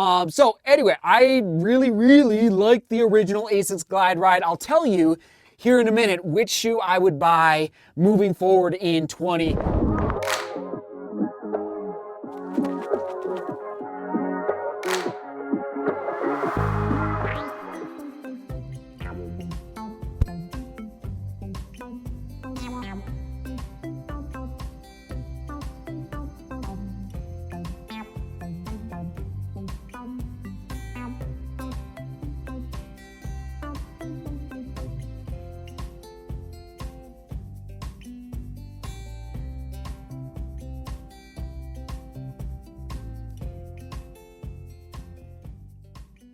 So anyway, I really like the original ASICS GlideRide. I'll tell you here in a minute which shoe I would buy moving forward in 20.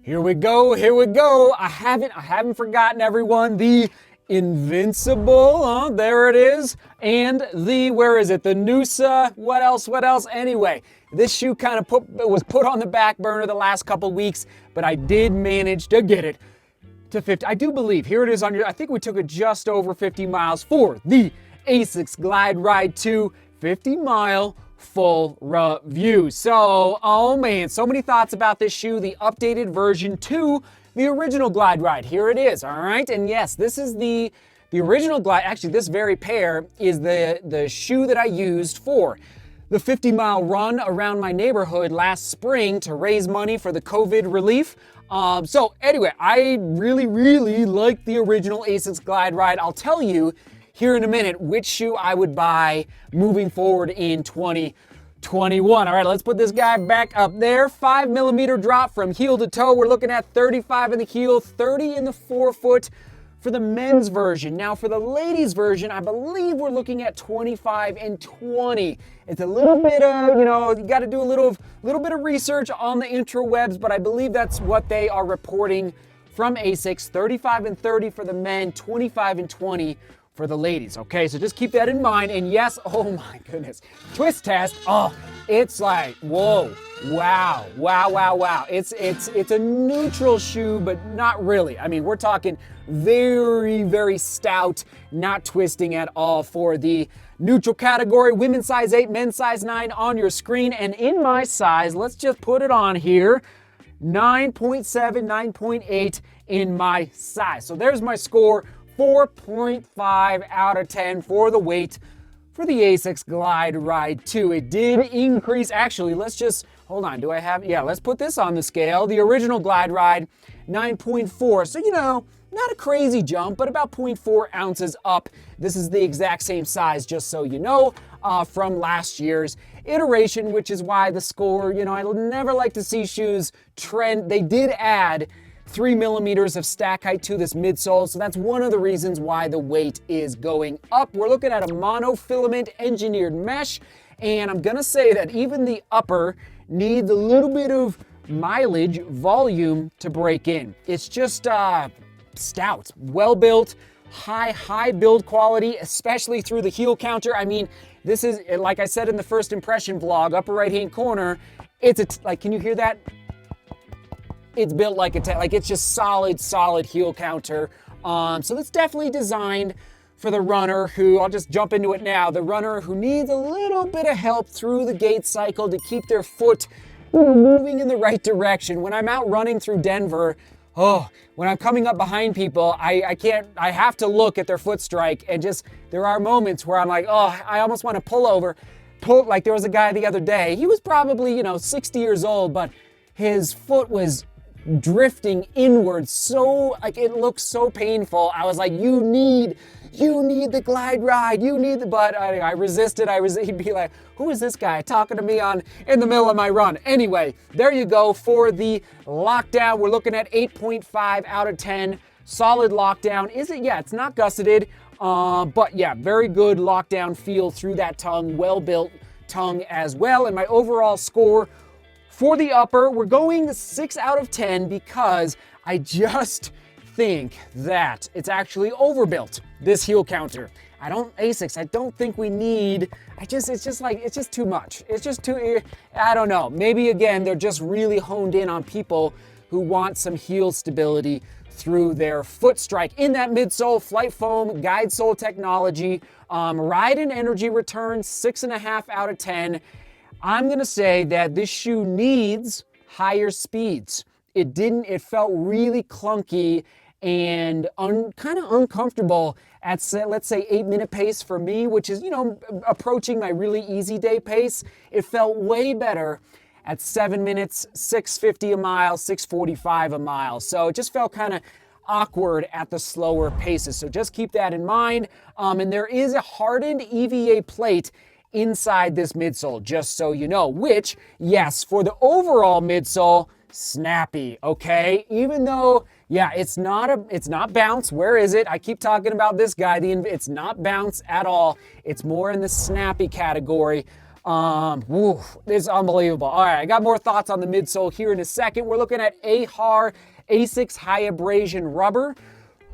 Here we go. I haven't forgotten, everyone, the Invincible, there it is, and the, where is it, the Noosa, what else? Anyway, this shoe kind of was put on the back burner the last couple weeks, but I did manage to get it to 50, I do believe, here it is on your, I think we took it just over 50 miles for the ASICS GlideRide 2 50-mile full review. So, oh man, so many thoughts about this shoe, the updated version to the original GlideRide. Here it is, all right? And yes, this is the original Glide, actually this very pair is the shoe that I used for the 50-mile run around my neighborhood last spring to raise money for the COVID relief. So anyway, I really like the original ASICS GlideRide. I'll tell you here in a minute which shoe I would buy moving forward in 2021. All right, let's put this guy back up there. 5mm drop from heel to toe. We're looking at 35 in the heel, 30 in the forefoot for the men's version. Now for the ladies version, I believe we're looking at 25 and 20. It's a little bit of, you got to do a little bit of research on the interwebs, but I believe that's what they are reporting from ASICS. 35 and 30 for the men, 25 and 20 for the ladies, okay? So just keep that in mind. And yes, oh my goodness, twist test, oh, it's like, whoa, wow. It's a neutral shoe, but not really. I mean, we're talking very stout, not twisting at all for the neutral category. Women's size 8, men's size 9 on your screen. And in my size, let's just put it on here, 9.7, 9.8 in my size. So there's my score. 4.5 out of 10 for the weight for the ASICS GlideRide 2. It did increase. Actually, let's just, hold on. Do I have, yeah, let's put this on the scale. The original GlideRide, 9.4. So, not a crazy jump, but about 0.4 ounces up. This is the exact same size, just so you know, from last year's iteration, which is why the score, I never like to see shoes trend. They did add 3mm of stack height to this midsole, so that's one of the reasons why the weight is going up. We're looking at a monofilament engineered mesh, and I'm gonna say that even the upper needs a little bit of mileage volume to break in. It's just stout, well built, high build quality, especially through the heel counter. I mean, this is, like I said in the first impression vlog, upper right hand corner, it's like, can you hear that? It's built like it's just solid heel counter. So that's definitely designed for the runner who, I'll just jump into it now, the runner who needs a little bit of help through the gait cycle to keep their foot moving in the right direction. When I'm out running through Denver, when I'm coming up behind people, I have to look at their foot strike, and just, there are moments where I'm like, I almost want to pull over. Like there was a guy the other day, he was probably, 60 years old, but his foot was drifting inward, so like it looked so painful. I was like, you need the GlideRide, but I resisted. He'd be like, who is this guy talking to me in the middle of my run? Anyway, there you go for the lockdown. We're looking at 8.5 out of 10. Solid lockdown. Is it? Yeah, it's not gusseted, but yeah, very good lockdown feel through that tongue, well-built tongue as well. And my overall score for the upper, we're going 6 out of 10 because I just think that it's actually overbuilt, this heel counter. ASICS, I don't think we need, it's just too much. It's just too, I don't know. Maybe again, they're just really honed in on people who want some heel stability through their foot strike. In that midsole, flight foam, guide sole technology, ride and energy return, 6.5 out of 10. I'm gonna say that this shoe needs higher speeds. It felt really clunky and kind of uncomfortable at, let's say, 8-minute pace for me, which is, approaching my really easy day pace. It felt way better at 7 minutes, 6:50 a mile, 6:45 a mile. So it just felt kind of awkward at the slower paces. So just keep that in mind. And there is a hardened EVA plate inside this midsole, just so you know, which, yes, for the overall midsole, snappy, okay? Even though, yeah, it's not bounce. Where is it? I keep talking about this guy. It's not bounce at all. It's more in the snappy category. It's unbelievable. All right, I got more thoughts on the midsole here in a second. We're looking at ASICS High Abrasion Rubber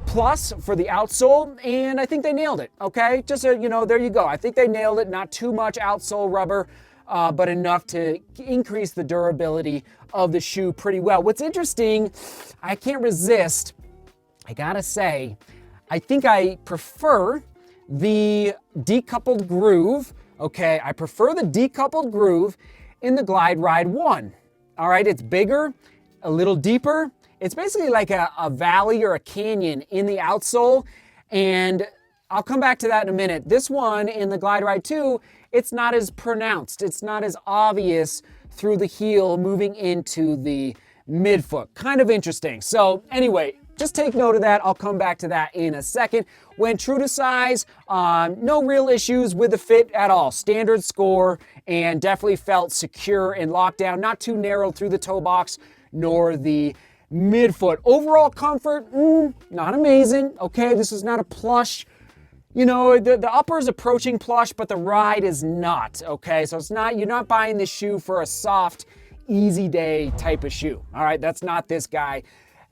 Plus for the outsole, and I think they nailed it, okay? Just so you know, there you go. I think they nailed it. Not too much outsole rubber, but enough to increase the durability of the shoe pretty well. What's interesting, I can't resist, I gotta say, I think I prefer the decoupled groove, okay? I prefer the decoupled groove in the GlideRide 1. All right, it's bigger, a little deeper. It's basically like a valley or a canyon in the outsole, and I'll come back to that in a minute. This one in the GlideRide 2, it's not as pronounced. It's not as obvious through the heel moving into the midfoot. Kind of interesting. So anyway, just take note of that. I'll come back to that in a second. Went true to size, no real issues with the fit at all. Standard score, and definitely felt secure and locked down. Not too narrow through the toe box, nor the midfoot. Overall comfort, not amazing. Okay, this is not a plush. The upper is approaching plush, but the ride is not, okay? So you're not buying this shoe for a soft, easy day type of shoe. All right, that's not this guy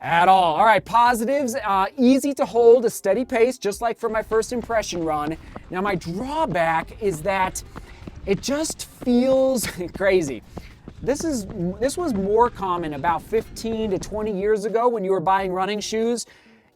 at all. All right, positives, easy to hold, a steady pace, just like for my first impression run. Now my drawback is that it just feels crazy. This was more common about 15 to 20 years ago when you were buying running shoes.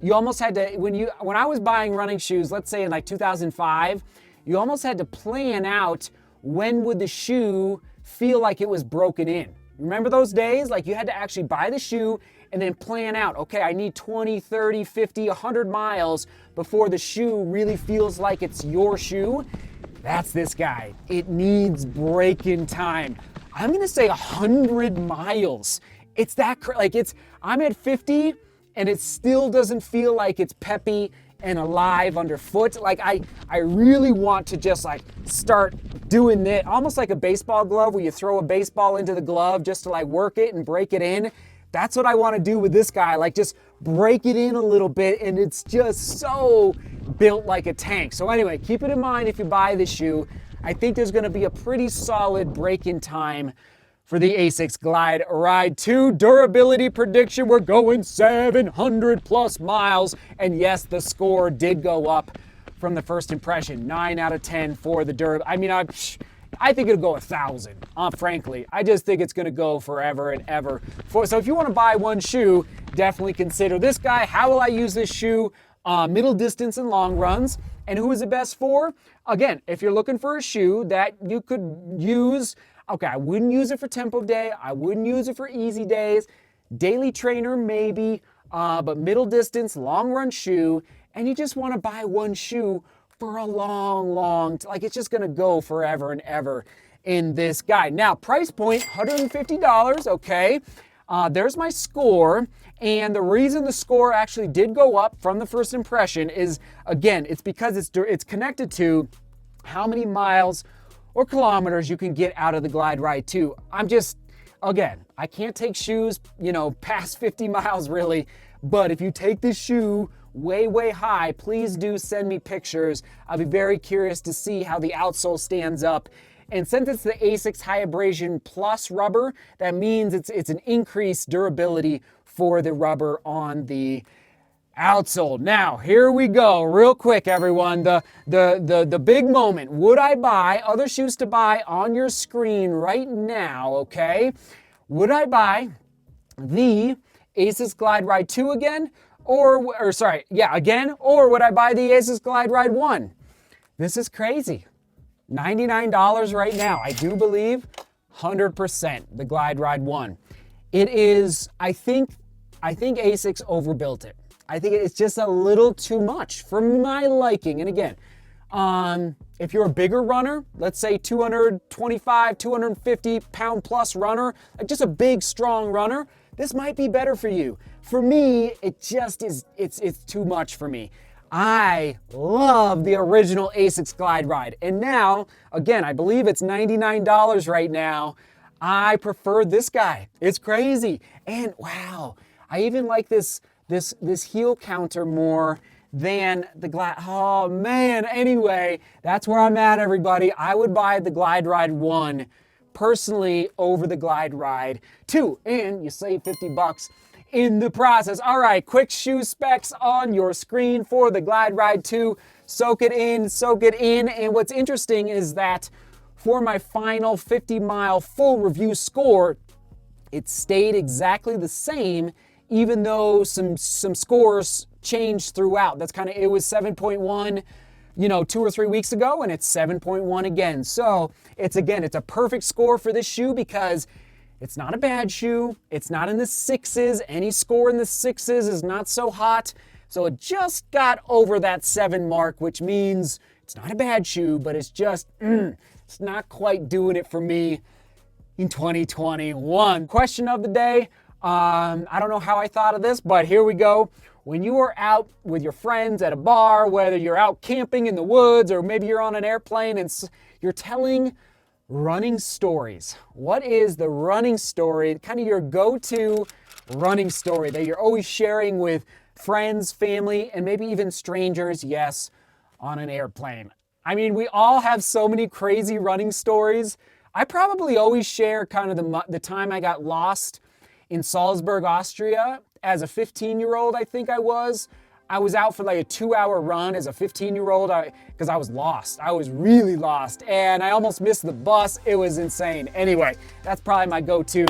You almost had to, when I was buying running shoes, let's say in like 2005, you almost had to plan out when would the shoe feel like it was broken in. Remember those days? Like you had to actually buy the shoe and then plan out, okay, I need 20, 30, 50, 100 miles before the shoe really feels like it's your shoe. That's this guy. It needs break-in time. I'm gonna say 100 miles. It's that, I'm at 50 and it still doesn't feel like it's peppy and alive underfoot. Like I really want to just like start doing this, almost like a baseball glove where you throw a baseball into the glove just to like work it and break it in. That's what I want to do with this guy, like just break it in a little bit, and it's just so built like a tank. So anyway, keep it in mind if you buy this shoe. I think there's going to be a pretty solid break-in time for the ASICS GlideRide 2. Durability prediction, we're going 700 plus miles. And yes, the score did go up from the first impression. 9 out of 10 for the durability. I mean, I think it'll go 1,000, frankly. I just think it's going to go forever and ever. So if you want to buy one shoe, definitely consider this guy. How will I use this shoe? Middle distance and long runs. And who is it best for? Again, if you're looking for a shoe that you could use, okay, I wouldn't use it for tempo day. I wouldn't use it for easy days. Daily trainer, maybe, but middle distance, long run shoe. And you just want to buy one shoe for a long, like it's just going to go forever and ever in this guy. Now, price point, $150, okay. There's my score. And the reason the score actually did go up from the first impression is, again, it's because it's connected to how many miles or kilometers you can get out of the GlideRide 2. Again, I can't take shoes, past 50 miles really, but if you take this shoe way high, please do send me pictures. I'll be very curious to see how the outsole stands up. And since it's the ASICS High Abrasion Plus rubber, that means it's an increased durability for the rubber on the outsole. Now, here we go, real quick, everyone. The big moment. Would I buy other shoes to buy on your screen right now? Okay, would I buy the ASICS GlideRide 2 again, or would I buy the ASICS GlideRide 1? This is crazy. $99 right now. I do believe 100% the GlideRide 1. it is, I think ASICS overbuilt it. I think it's just a little too much for my liking. And again, if you're a bigger runner, let's say 225, 250 pound plus runner, like just a big, strong runner, this might be better for you. For me, it just is, it's too much for me. I love the original ASICS GlideRide. And now, again, I believe it's $99 right now. I prefer this guy. It's crazy. And wow, I even like this heel counter more than the Glide. Oh man, anyway, that's where I'm at, everybody. I would buy the GlideRide 1 personally over the GlideRide 2, and you save 50 bucks in the process. All right, quick shoe specs on your screen for the GlideRide 2. Soak it in, soak it in. And what's interesting is that for my final 50-mile full review score, it stayed exactly the same, even though some scores changed throughout. That's kind of, it was 7.1, 2 or 3 weeks ago, and it's 7.1 again. So it's a perfect score for this shoe because it's not a bad shoe. It's not in the 6s. Any score in the 6s is not so hot. So it just got over that 7 mark, which means it's not a bad shoe, but it's just, it's not quite doing it for me in 2021. Question of the day. I don't know how I thought of this, but here we go. When you are out with your friends at a bar, whether you're out camping in the woods or maybe you're on an airplane and you're telling running stories. What is the running story, kind of your go-to running story that you're always sharing with friends, family, and maybe even strangers, yes, on an airplane? I mean, we all have so many crazy running stories. I probably always share kind of the time I got lost in Salzburg, Austria as a 15-year-old, I think I was. I was out for like a 2-hour run as a 15-year-old because I was lost. I was really lost, and I almost missed the bus. It was insane. Anyway, that's probably my go-to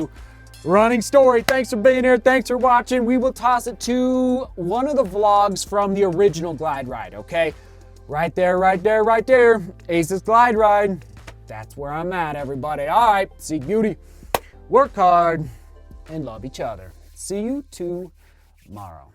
running story. Thanks for being here. Thanks for watching. We will toss it to one of the vlogs from the original GlideRide, okay? Right there, right there, right there. ASICS GlideRide. That's where I'm at, everybody. All right, seek beauty, work hard, and love each other. See you tomorrow.